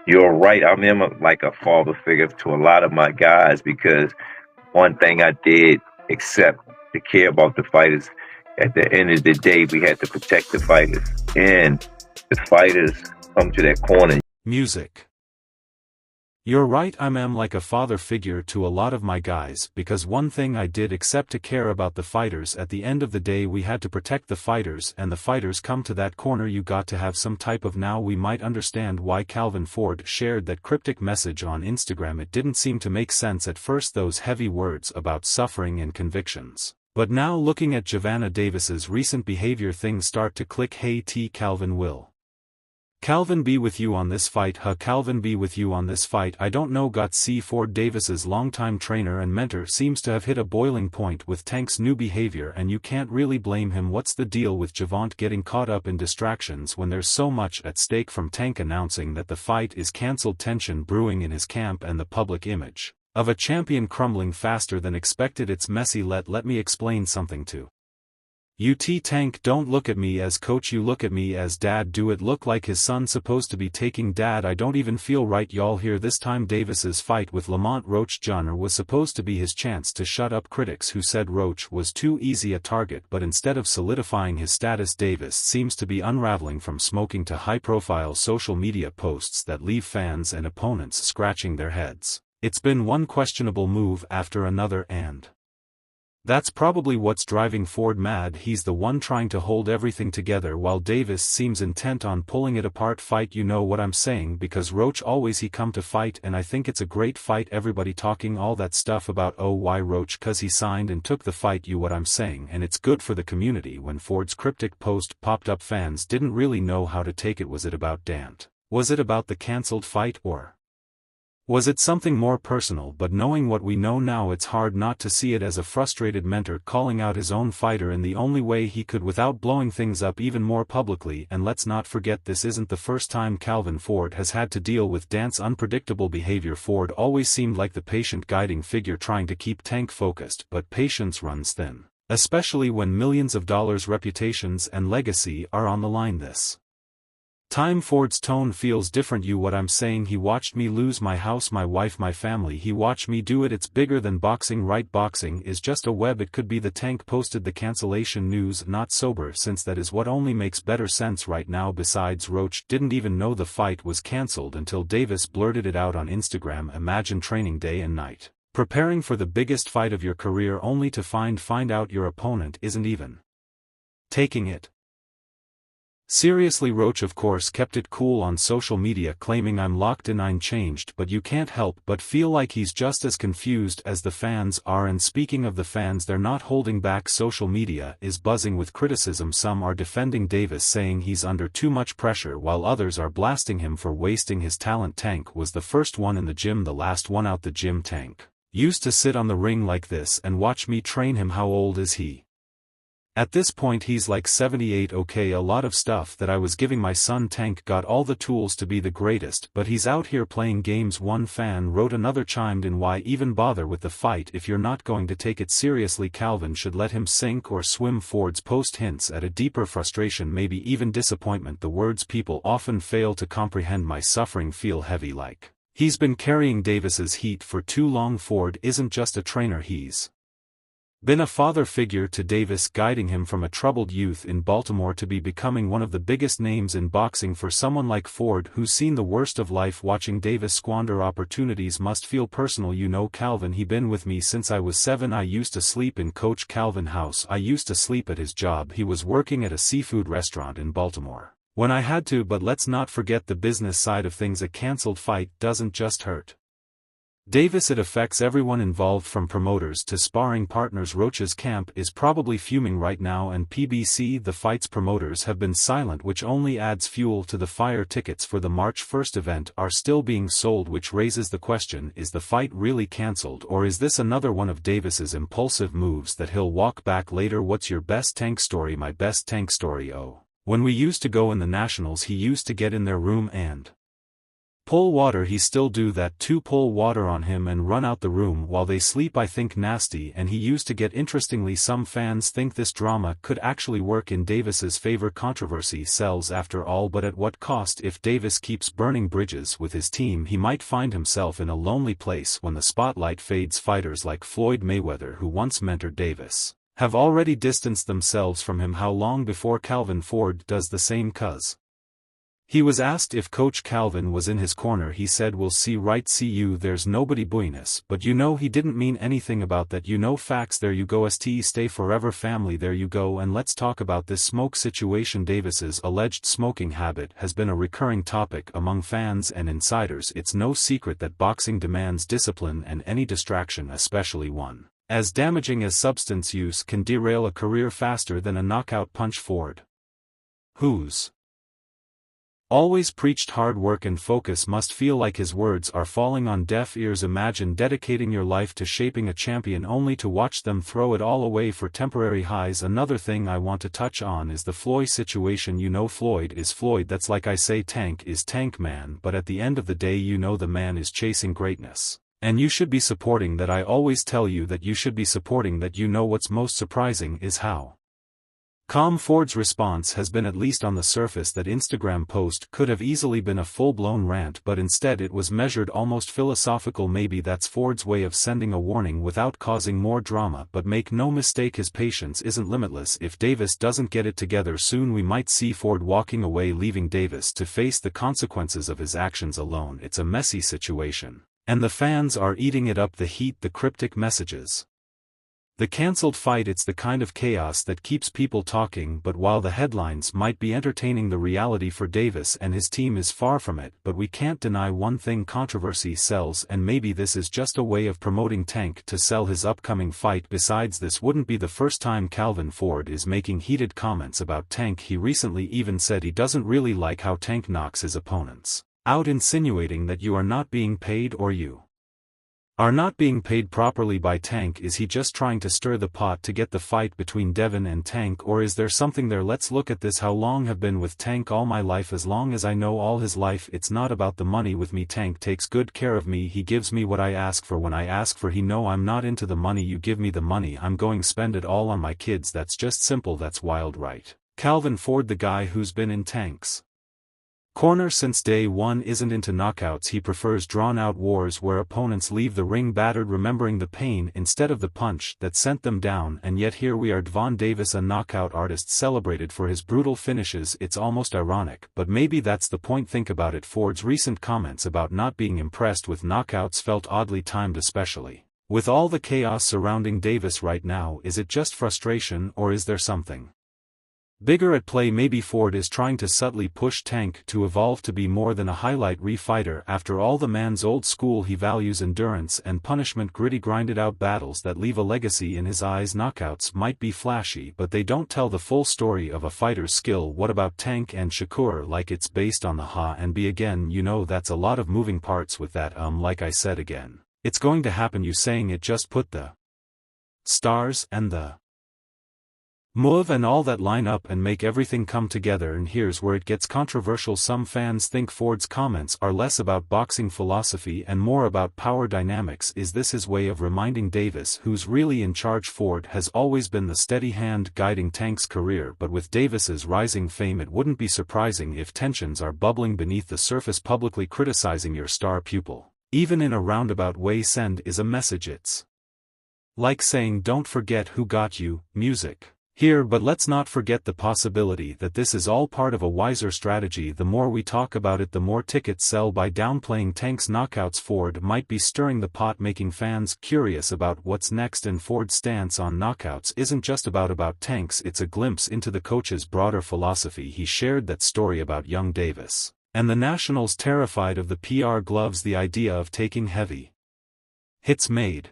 You're right. I am like a father figure to a lot of my guys because one thing I did accept to care about the fighters. At the end of the day, we had to protect the fighters, and the fighters come to that corner. Music. You're right, I'm like a father figure to a lot of my guys, because one thing I did accept to care about the fighters. At the end of the day we had to protect the fighters, and the fighters come to that corner. You got to have some type of now we might understand why Calvin Ford shared that cryptic message on Instagram. It didn't seem to make sense at first, those heavy words about suffering and convictions. But now looking at Gervonta Davis's recent behavior things start to click. Hey T Calvin will Calvin be with you on this fight? Calvin be with you on this fight? I don't know. Got C. Ford Davis's longtime trainer and mentor seems to have hit a boiling point with Tank's new behavior, and you can't really blame him. What's the deal with Gervonta getting caught up in distractions when there's so much at stake, from Tank announcing that the fight is cancelled, tension brewing in his camp, and the public image of a champion crumbling faster than expected? It's messy. Let me explain something to UT. Tank, don't look at me as coach, you look at me as dad. Do it look like his son supposed to be taking dad? I don't even feel right. Y'all hear this time Davis's fight with Lamont Roach Jr. was supposed to be his chance to shut up critics who said Roach was too easy a target, but instead of solidifying his status, Davis seems to be unraveling from smoking to high-profile social media posts that leave fans and opponents scratching their heads. It's been one questionable move after another, and that's probably what's driving Ford mad. He's the one trying to hold everything together while Davis seems intent on pulling it apart. Fight, you know what I'm saying, because Roach always he come to fight, and I think it's a great fight. Everybody talking all that stuff about oh why Roach, cause he signed and took the fight, you what I'm saying, and it's good for the community. When Ford's cryptic post popped up, fans didn't really know how to take it. Was it about Dant? Was it about the cancelled fight, or was it something more personal? But knowing what we know now, it's hard not to see it as a frustrated mentor calling out his own fighter in the only way he could without blowing things up even more publicly. And let's not forget, this isn't the first time Calvin Ford has had to deal with Dant's unpredictable behavior. Ford always seemed like the patient guiding figure trying to keep Tank focused, but patience runs thin, especially when millions of dollars, reputations and legacy are on the line. This time Ford's tone feels different. You what I'm saying, he watched me lose my house, my wife, my family. He watched me do it. It's bigger than boxing, right? Boxing is just a web. It could be the Tank posted the cancellation news. Not sober, since that is what only makes better sense right now. Besides, Roach didn't even know the fight was cancelled until Davis blurted it out on Instagram. Imagine training day and night, preparing for the biggest fight of your career, only to find out your opponent isn't even taking it seriously. Roach of course kept it cool on social media, claiming I'm locked in, I'm changed, but you can't help but feel like he's just as confused as the fans are. And speaking of the fans, they're not holding back. Social media is buzzing with criticism. Some are defending Davis, saying he's under too much pressure, while others are blasting him for wasting his talent. Tank was the first one in the gym, the last one out the gym. Tank used to sit on the ring like this and watch me train him. How old is he? At this point he's like 78. Okay, a lot of stuff that I was giving my son. Tank got all the tools to be the greatest, but he's out here playing games. One fan wrote. Another chimed in, why even bother with the fight if you're not going to take it seriously? Calvin should let him sink or swim. Ford's post hints at a deeper frustration, maybe even disappointment, the words people often fail to comprehend. My suffering feel heavy, like he's been carrying Davis's heat for too long. Ford isn't just a trainer, he's been a father figure to Davis, guiding him from a troubled youth in Baltimore to be becoming one of the biggest names in boxing. For someone like Ford, who's seen the worst of life, watching Davis squander opportunities must feel personal. You know, Calvin, he been with me since I was 7. I used to sleep in Coach Calvin house. I used to sleep at his job. He was working at a seafood restaurant in Baltimore when I had to. But let's not forget the business side of things. A cancelled fight doesn't just hurt Davis, it affects everyone involved, from promoters to sparring partners. Roach's camp is probably fuming right now, and PBC, the fight's promoters, have been silent, which only adds fuel to the fire. Tickets for the March 1st event are still being sold, which raises the question, is the fight really cancelled, or is this another one of Davis's impulsive moves that he'll walk back later? What's your best Tank story? My best Tank story: when we used to go in the Nationals, he used to get in their room and Pull water, he still do that too, pull water on him and run out the room while they sleep. I think nasty, and he used to get. Interestingly, some fans think this drama could actually work in Davis's favor. Controversy sells after all, but at what cost? If Davis keeps burning bridges with his team, he might find himself in a lonely place when the spotlight fades. Fighters like Floyd Mayweather, who once mentored Davis, have already distanced themselves from him. How long before Calvin Ford does the same? Cuz he was asked if Coach Calvin was in his corner, he said, "We'll see, right, see you, there's nobody buenos." But you know he didn't mean anything about that. You know, facts. There you go. Stay forever family, there you go. And let's talk about this smoke situation. Davis's alleged smoking habit has been a recurring topic among fans and insiders. It's no secret that boxing demands discipline, and any distraction, especially one as damaging as substance use, can derail a career faster than a knockout punch. Ford, who's always preached hard work and focus, must feel like his words are falling on deaf ears. Imagine dedicating your life to shaping a champion only to watch them throw it all away for temporary highs. Another thing I want to touch on is the Floyd situation. You know, Floyd is Floyd, that's like I say Tank is Tank Man, but at the end of the day, you know, the man is chasing greatness. And you should be supporting that. I always tell you that you should be supporting that. You know, what's most surprising is how calm Ford's response has been. At least on the surface, that Instagram post could have easily been a full-blown rant, but instead it was measured, almost philosophical. Maybe that's Ford's way of sending a warning without causing more drama. But make no mistake, his patience isn't limitless. If Davis doesn't get it together soon, we might see Ford walking away, leaving Davis to face the consequences of his actions alone. It's a messy situation, and the fans are eating it up. The heat, the cryptic messages, the cancelled fight, it's the kind of chaos that keeps people talking. But while the headlines might be entertaining, the reality for Davis and his team is far from it. But we can't deny one thing: controversy sells, and maybe this is just a way of promoting Tank to sell his upcoming fight. Besides, this wouldn't be the first time Calvin Ford is making heated comments about Tank. He recently even said he doesn't really like how Tank knocks his opponents out, insinuating that you are not being paid, or you are not being paid properly by Tank. Is he just trying to stir the pot to get the fight between Devin and Tank, or is there something there? Let's look at this. How long have been with Tank? All my life, as long as I know, all his life. It's not about the money with me. Tank takes good care of me. He gives me what I ask for when I ask for. He know I'm not into the money. You give me the money, I'm going spend it all on my kids. That's just simple. That's wild, right? Calvin Ford, the guy who's been in Tank's corner since day one, isn't into knockouts. He prefers drawn-out wars where opponents leave the ring battered, remembering the pain instead of the punch that sent them down. And yet here we are, Gervonta Davis, a knockout artist, celebrated for his brutal finishes. It's almost ironic, but maybe that's the point. Think about it. Ford's recent comments about not being impressed with knockouts felt oddly timed, especially with all the chaos surrounding Davis right now. Is it just frustration, or is there something bigger at play? Maybe Ford is trying to subtly push Tank to evolve to be more than a highlight reel fighter. After all, the man's old school. He values endurance and punishment, gritty, grinded out battles that leave a legacy in his eyes. Knockouts might be flashy, but they don't tell the full story of a fighter's skill. What about Tank and Shakur? Like, it's based on the ha and be. Again, you know, that's a lot of moving parts with that. Like I said, again, it's going to happen. You saying it just put the stars and the move and all that line up and make everything come together. And here's where it gets controversial. Some fans think Ford's comments are less about boxing philosophy and more about power dynamics. Is this his way of reminding Davis who's really in charge? Ford has always been the steady hand guiding Tank's career, but with Davis's rising fame, it wouldn't be surprising if tensions are bubbling beneath the surface. Publicly criticizing your star pupil, even in a roundabout way, send is a message. It's like saying, don't forget who got you, music here. But let's not forget the possibility that this is all part of a wiser strategy. The more we talk about it, the more tickets sell. By downplaying Tank's knockouts, Ford might be stirring the pot, making fans curious about what's next. And Ford's stance on knockouts isn't just about Tank's, it's a glimpse into the coach's broader philosophy. He shared that story about young Davis and the Nationals terrified of the PR gloves, the idea of taking heavy hits made